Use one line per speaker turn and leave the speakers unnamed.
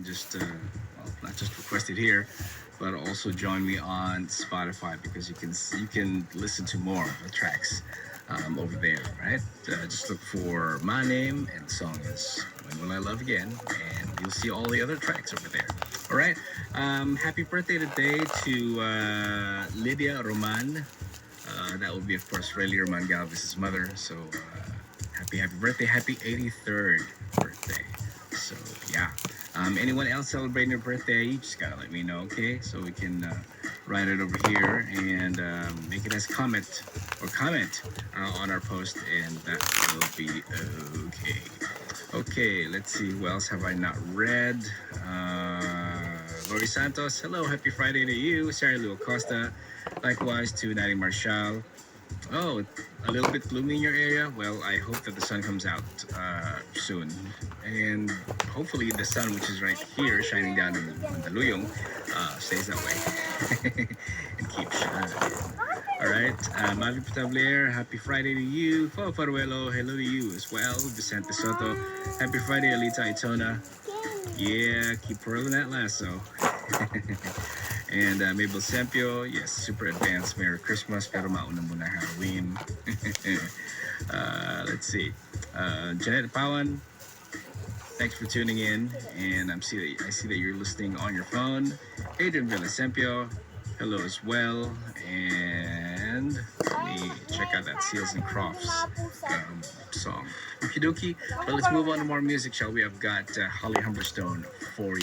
can just not just request it here, but also join me on Spotify because you can listen to more of the tracks over there, right? Just look for my name and the song is "When Will I Love Again," and you'll see all the other tracks over there. All right. Happy birthday today to Lydia Roman. That would be, of course, Relly Roman Galvez's mother. So happy birthday, happy 83rd birthday. So yeah. Anyone else celebrating their birthday? You just gotta let me know, okay? So we can write it over here and make it as comment on our post, and that will be okay. Okay, let's see. Who else have I not read? Lori Santos, hello, happy Friday to you. Sarah Lou Acosta, likewise to Nani Marshall. Oh, a little bit gloomy in your area? Well, I hope that the sun comes out soon. And hopefully the sun, which is right here, shining down in Mandaluyong, stays that way and keeps shining. All right, Mavi Patavler, happy Friday to you. Fo Faruelo, hello to you as well. Vicente Soto, happy Friday, Alita Itona. Yeah, keep twirling that lasso. And Mabel Sempio, yes, super advanced Merry Christmas, pero mauna muna Halloween. Let's see. Janet Pawan, thanks for tuning in. And I see that you're listening on your phone. Adrian Villasempio, hello as well. And let me check out that Seals and Crofts song. Okie dokie. But let's move on to more music, shall we? I've got Holly Humberstone for you.